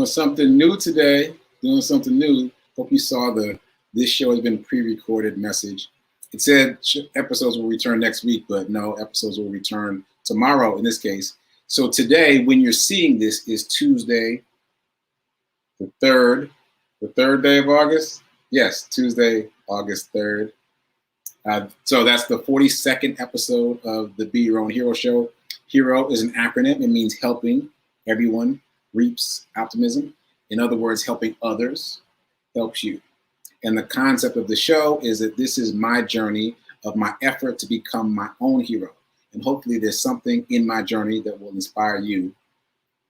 Doing something new today. Doing something new. Hope you saw this show has been pre-recorded message. It said episodes will return next week, but no, episodes will return tomorrow in this case. So today, when you're seeing this, is Tuesday, the third day of August. Yes, Tuesday, August 3rd. So that's the 42nd episode of the Be Your Own Hero show. Hero is an acronym. It means helping everyone reaps optimism. In other words, helping others helps you. And the concept of the show is that this is my journey of my effort to become my own hero. And hopefully there's something in my journey that will inspire you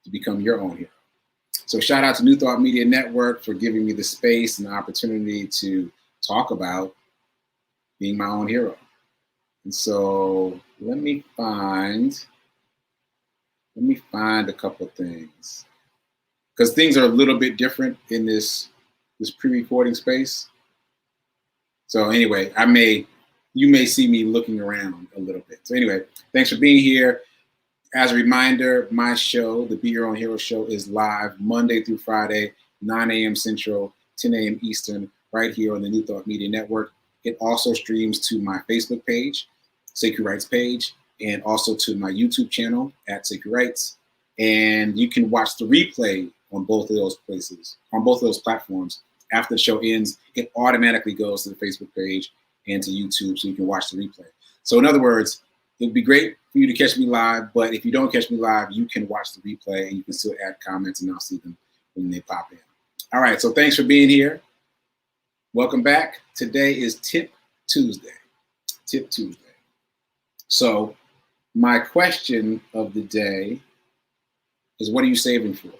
to become your own hero. So shout out to New Thought Media Network for giving me the space and the opportunity to talk about being my own hero. And so let me find a couple of things, because things are a little bit different in this pre-recording space. So anyway, you may see me looking around a little bit. So anyway, thanks for being here. As a reminder, my show, the Be Your Own Hero show, is live Monday through Friday, 9 a.m. Central, 10 a.m. Eastern, right here on the New Thought Media Network. It also streams to my Facebook page, Sekou Writes page, and also to my YouTube channel at Sekou Writes. And you can watch the replay on both of those places, on both of those platforms. After the show ends, it automatically goes to the Facebook page and to YouTube, so you can watch the replay. So in other words, it would be great for you to catch me live, but if you don't catch me live, you can watch the replay and you can still add comments and I'll see them when they pop in. All right, so thanks for being here. Welcome back. Today is Tip Tuesday. Tip Tuesday. So my question of the day is, what are you saving for?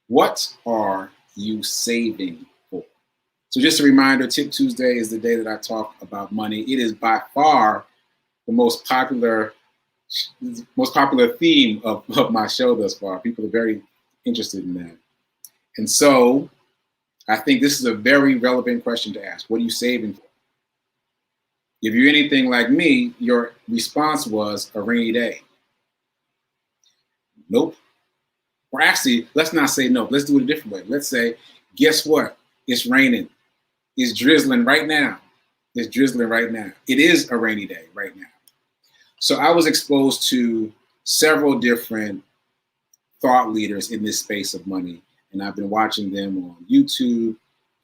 What are you saving for? So just a reminder, Tip Tuesday is the day that I talk about money. It is by far the most popular theme of my show thus far. People are very interested in that. And so I think this is a very relevant question to ask. What are you saving for? If you're anything like me, your response was a rainy day. Nope. Or actually, let's not say nope. Let's do it a different way. Let's say, guess what? It's raining. It's drizzling right now. It's drizzling right now. It is a rainy day right now. So I was exposed to several different thought leaders in this space of money. And I've been watching them on YouTube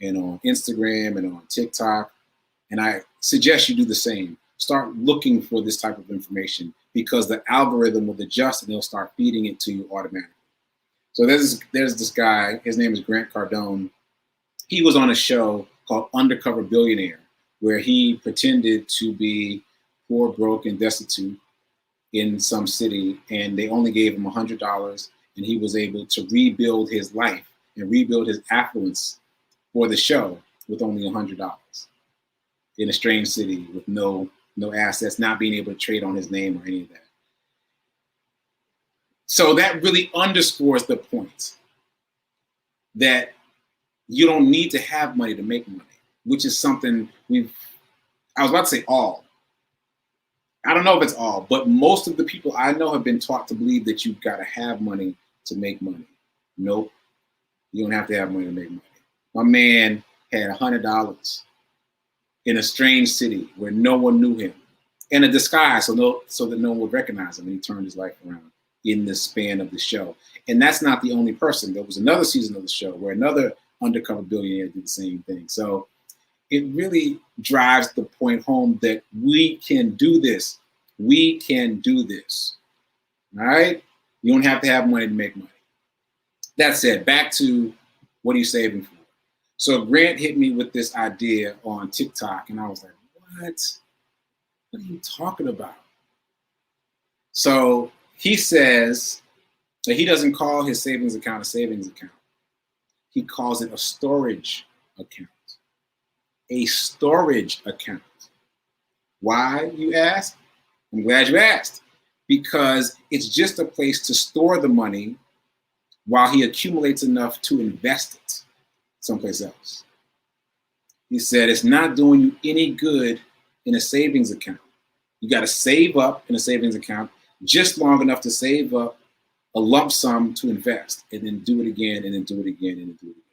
and on Instagram and on TikTok. And I suggest you do the same. Start looking for this type of information, because the algorithm will adjust and they'll start feeding it to you automatically. So there's this guy, his name is Grant Cardone. He was on a show called Undercover Billionaire, where he pretended to be poor, broke, and destitute in some city, and they only gave him $100, and he was able to rebuild his life and rebuild his affluence for the show with only $100 in a strange city with no assets, not being able to trade on his name or any of that. So that really underscores the point that you don't need to have money to make money, which is something I was about to say all. I don't know if it's all, but most of the people I know have been taught to believe that you've got to have money to make money. Nope. You don't have to have money to make money. My man had $100 in a strange city where no one knew him, in a disguise so that no one would recognize him, and he turned his life around in the span of the show. And that's not the only person. There was another season of the show where another undercover billionaire did the same thing. So it really drives the point home that we can do this. We can do this. All right? You don't have to have money to make money. That said, back to what are you saving for? So Grant hit me with this idea on TikTok, and I was like, what? What are you talking about? So he says that he doesn't call his savings account a savings account. He calls it a storage account. A storage account. Why, you ask? I'm glad you asked. Because it's just a place to store the money while he accumulates enough to invest it someplace else. He said it's not doing you any good in a savings account. You got to save up in a savings account just long enough to save up a lump sum to invest, and then do it again, and then do it again, and then do it again.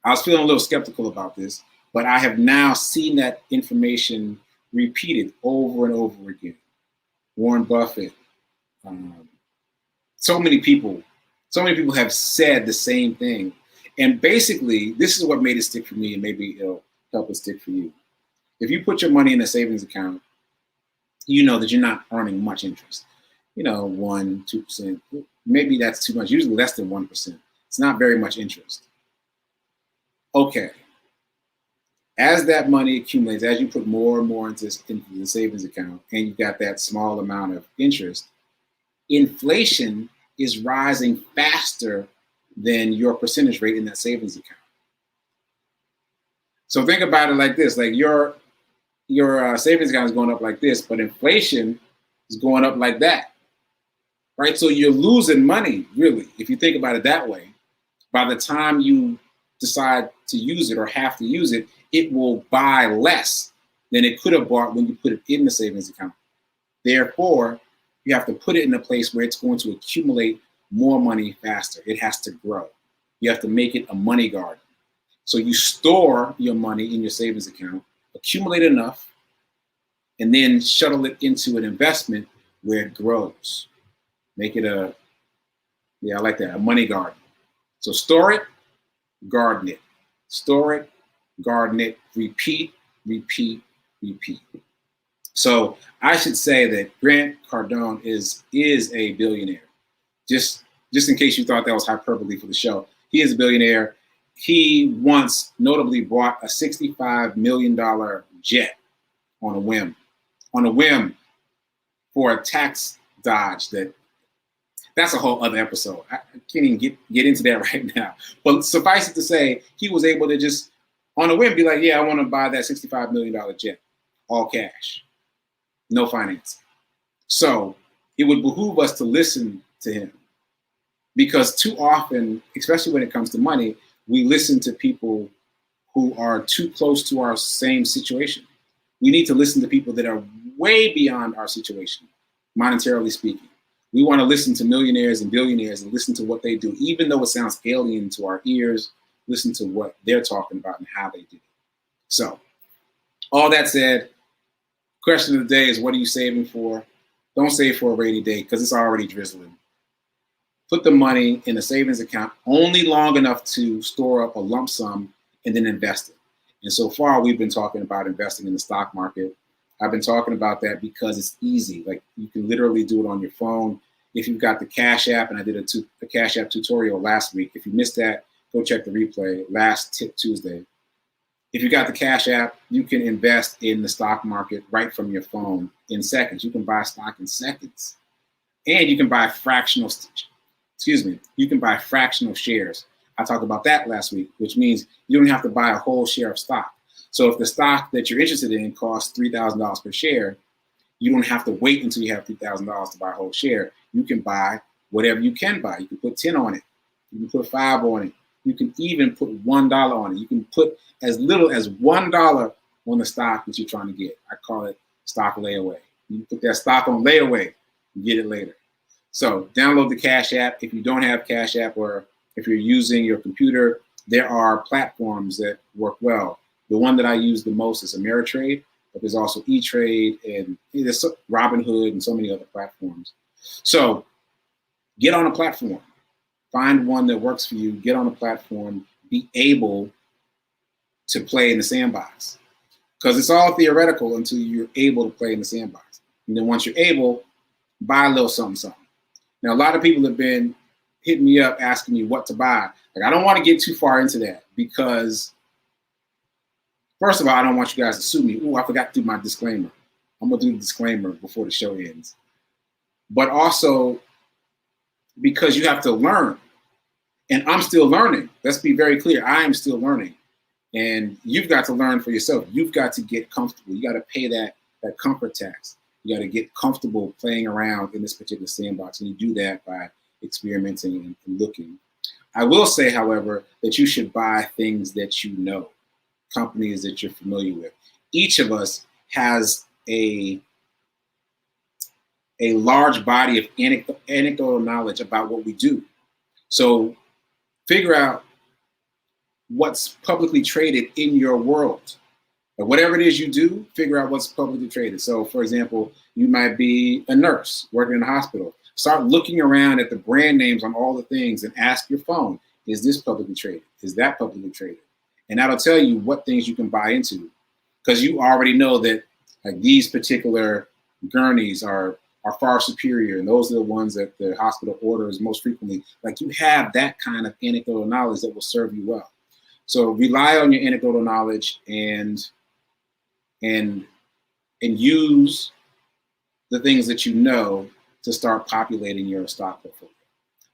I was feeling a little skeptical about this, but I have now seen that information repeated over and over again. Warren Buffett, so many people have said the same thing. And basically, this is what made it stick for me, and maybe it'll help it stick for you. If you put your money in a savings account, you know that you're not earning much interest. 1%, 2%, maybe that's too much, usually less than 1%. It's not very much interest. Okay. As that money accumulates, as you put more and more into the savings account, and you got that small amount of interest, inflation is rising faster than your percentage rate in that savings account. So think about it like this: like your savings account is going up like this, but inflation is going up like that, right? So you're losing money, really, if you think about it that way. By the time you decide to use it or have to use it, it will buy less than it could have bought when you put it in the savings account. Therefore, you have to put it in a place where it's going to accumulate more money faster. It has to grow. You have to make it a money garden. So you store your money in your savings account, accumulate enough, and then shuttle it into an investment where it grows. Make it I like that, a money garden. So store it, garden it. Store it, garden it, repeat, repeat, repeat. So I should say that Grant Cardone is a billionaire. Just in case you thought that was hyperbole for the show, he is a billionaire. He once notably bought a $65 million jet on a whim for a tax dodge. That's a whole other episode. I can't even get into that right now. But suffice it to say, he was able to just on a whim be like, yeah, I want to buy that $65 million jet, all cash, no financing. So it would behoove us to listen to him, because too often, especially when it comes to money, we listen to people who are too close to our same situation. We need to listen to people that are way beyond our situation, monetarily speaking. We want to listen to millionaires and billionaires and listen to what they do, even though it sounds alien to our ears. Listen to what they're talking about and how they do it. So, all that said, question of the day is, what are you saving for? Don't save for a rainy day, because it's already drizzling. Put the money in a savings account only long enough to store up a lump sum and then invest it. And so far, we've been talking about investing in the stock market. I've been talking about that because it's easy. Like, you can literally do it on your phone. If you've got the Cash App, and I did a Cash App tutorial last week. If you missed that, go check the replay, last Tip Tuesday. If you got the Cash App, you can invest in the stock market right from your phone in seconds. You can buy stock in seconds. And you can buy fractional shares. I talked about that last week, which means you don't have to buy a whole share of stock. So if the stock that you're interested in costs $3,000 per share, you don't have to wait until you have $3,000 to buy a whole share. You can buy whatever you can buy. You can put 10 on it. You can put 5 on it. You can even put $1 on it. You can put as little as $1 on the stock that you're trying to get. I call it stock layaway. You put that stock on layaway and get it later. So download the Cash App. If you don't have Cash App, or if you're using your computer, there are platforms that work well. The one that I use the most is Ameritrade, but there's also E-Trade and there's Robinhood and so many other platforms. So get on a platform. Find one that works for you. Get on a platform. Be able to play in the sandbox, because it's all theoretical until you're able to play in the sandbox. And then once you're able, buy a little something. Now, a lot of people have been hitting me up asking me what to buy. Like, I don't want to get too far into that, because first of all, I don't want you guys to sue me. Oh, I forgot to do my disclaimer. I'm going to do the disclaimer before the show ends. But also because you have to learn. And I'm still learning. Let's be very clear. I am still learning. And you've got to learn for yourself. You've got to get comfortable. You got to pay that comfort tax. You got to get comfortable playing around in this particular sandbox. And you do that by experimenting and looking. I will say, however, that you should buy things that you know, companies that you're familiar with. Each of us has a a large body of anecdotal knowledge about what we do. So figure out what's publicly traded in your world. Whatever it is you do, figure out what's publicly traded. So, for example, you might be a nurse working in a hospital. Start looking around at the brand names on all the things and ask your phone, is this publicly traded? Is that publicly traded? And that'll tell you what things you can buy into, because you already know that like these particular gurneys are far superior, and those are the ones that the hospital orders most frequently. Like, you have that kind of anecdotal knowledge that will serve you well. So rely on your anecdotal knowledge and use the things that you know to start populating your stock portfolio.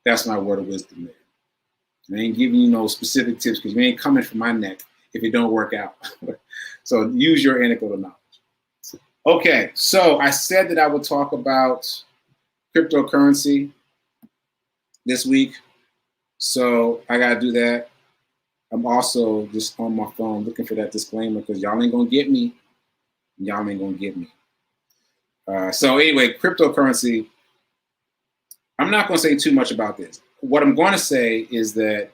That's my word of wisdom there. I ain't giving you no specific tips because we ain't coming from my neck if it don't work out. So use your anecdotal knowledge. Okay, so I said that I would talk about cryptocurrency this week. So I gotta do that. I'm also just on my phone looking for that disclaimer because y'all ain't gonna get me. Y'all ain't gonna get me. So anyway, cryptocurrency, I'm not gonna say too much about this. What I'm gonna say is that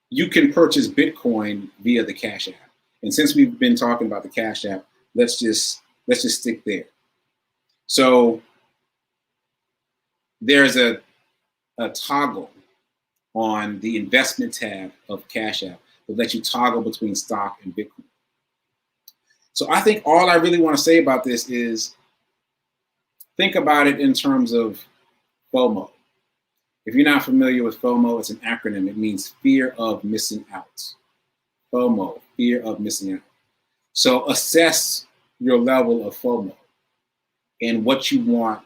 you can purchase Bitcoin via the Cash App. And since we've been talking about the Cash App, let's just stick there. So there's a toggle on the investment tab of Cash App that lets you toggle between stock and Bitcoin. So I think all I really want to say about this is think about it in terms of FOMO. If you're not familiar with FOMO, it's an acronym. It means fear of missing out. FOMO, fear of missing out. So assess your level of FOMO and what you want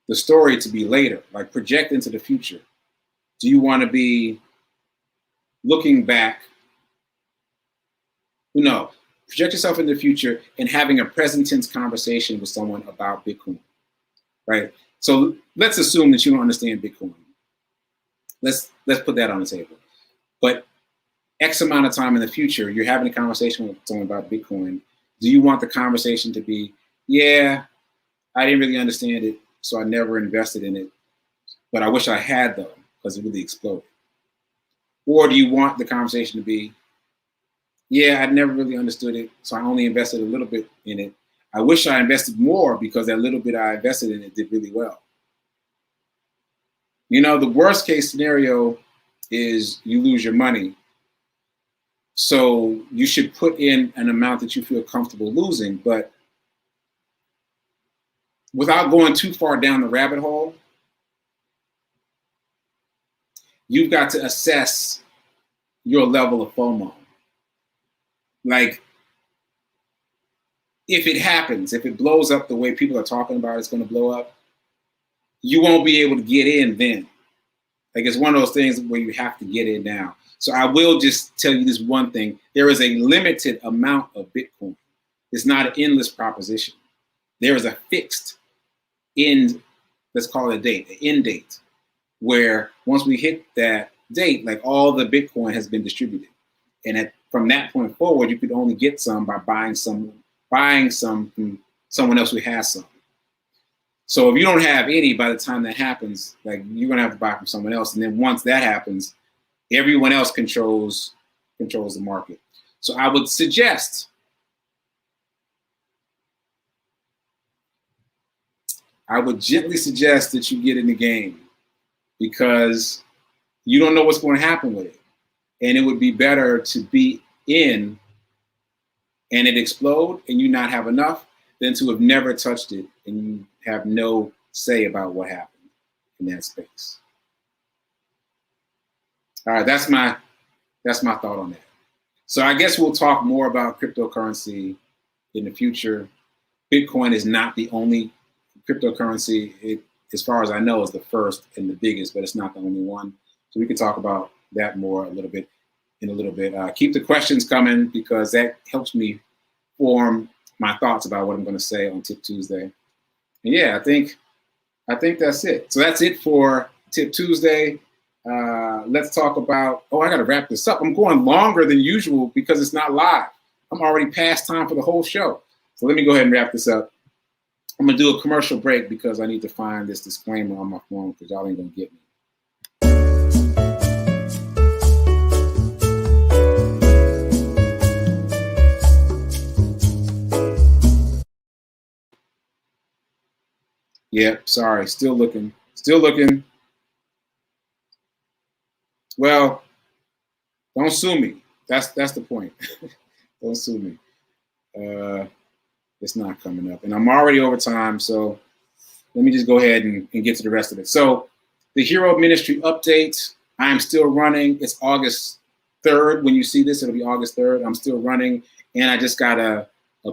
the story to be later, like project into the future. Do you want to be looking back? No, project yourself in the future and having a present tense conversation with someone about Bitcoin, right? So let's assume that you don't understand Bitcoin. Let's put that on the table. But X amount of time in the future, you're having a conversation with someone about Bitcoin. Do you want the conversation to be, yeah, I didn't really understand it, so I never invested in it, but I wish I had though, because it really exploded? Or do you want the conversation to be, yeah, I never really understood it, so I only invested a little bit in it. I wish I invested more because that little bit I invested in it did really well. You know, the worst case scenario is you lose your money. So you should put in an amount that you feel comfortable losing, but without going too far down the rabbit hole, you've got to assess your level of FOMO. Like, if it happens, if it blows up the way people are talking about it's going to blow up, you won't be able to get in then. Like, it's one of those things where you have to get in now. So I will just tell you this one thing. There is a limited amount of Bitcoin. It's not an endless proposition. There is a fixed end, let's call it a date, an end date, where once we hit that date, like all the Bitcoin has been distributed. And from that point forward, you could only get some by buying some from someone else who has some. So if you don't have any by the time that happens, like, you're gonna have to buy from someone else. And then once that happens, everyone else controls the market. So I would suggest gently suggest that you get in the game, because you don't know what's going to happen with it. And it would be better to be in and it explode and you not have enough than to have never touched it and you have no say about what happened in that space. All right, that's my thought on that. So I guess we'll talk more about cryptocurrency in the future. Bitcoin is not the only cryptocurrency. It, as far as I know, is the first and the biggest, but it's not the only one. So we can talk about that more in a little bit. Keep the questions coming, because that helps me form my thoughts about what I'm going to say on Tip Tuesday. And yeah, I think that's it. So that's it for Tip Tuesday. Let's talk about, I got to wrap this up. I'm going longer than usual because it's not live. I'm already past time for the whole show. So let me go ahead and wrap this up. I'm gonna do a commercial break because I need to find this disclaimer on my phone because y'all ain't gonna get me. Yep, sorry, still looking. Well, don't sue me. That's the point. Don't sue me. It's not coming up. And I'm already over time, so let me just go ahead and get to the rest of it. So the Hero Ministry update, I am still running. It's August 3rd. When you see this, it'll be August 3rd. I'm still running. And I just got a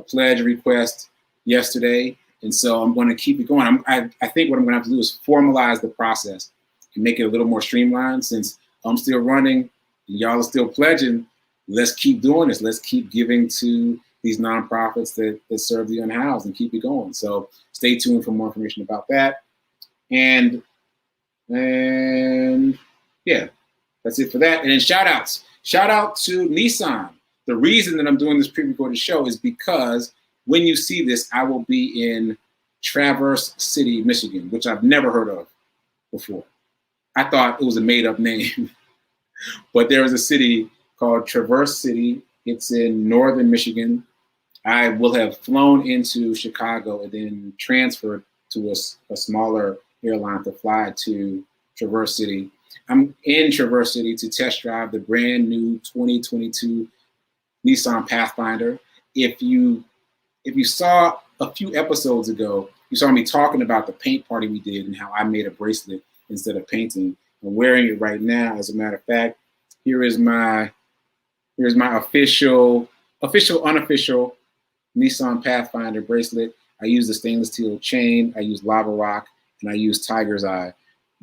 pledge request yesterday. And so I'm going to keep it going. I think what I'm going to have to do is formalize the process and make it a little more streamlined. Since I'm still running and y'all are still pledging, let's keep doing this. Let's keep giving to these nonprofits that serve the unhoused and keep it going. So stay tuned for more information about that. And yeah, that's it for that. And then shout outs. Shout out to Nissan. The reason that I'm doing this pre-recorded show is because when you see this, I will be in Traverse City, Michigan, which I've never heard of before. I thought it was a made-up name, but there is a city called Traverse City. It's in northern Michigan. I will have flown into Chicago and then transferred to a smaller airline to fly to Traverse City. I'm in Traverse City to test drive the brand new 2022 Nissan Pathfinder. If you saw a few episodes ago, you saw me talking about the paint party we did and how I made a bracelet instead of painting. I'm wearing it right now. As a matter of fact, here's my official, unofficial Nissan Pathfinder bracelet. I use the stainless steel chain, I use lava rock, and I use tiger's eye.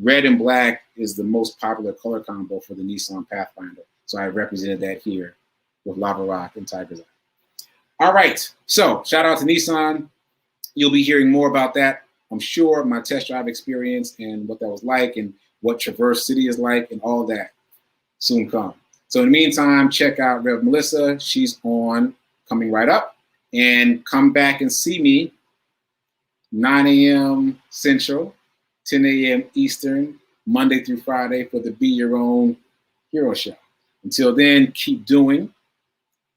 Red and black is the most popular color combo for the Nissan Pathfinder. So I represented that here with lava rock and tiger's eye. All right, so shout out to Nissan. You'll be hearing more about that, I'm sure, my test drive experience and what that was like and what Traverse City is like and all that soon come. So in the meantime, check out Rev Melissa. She's on Coming Right Up. And come back and see me 9 a.m. Central, 10 a.m. Eastern, Monday through Friday for the Be Your Own Hero Show. Until then, keep doing,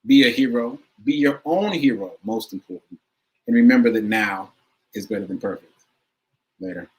be a hero, be your own hero, most important. And remember that now is better than perfect. Later.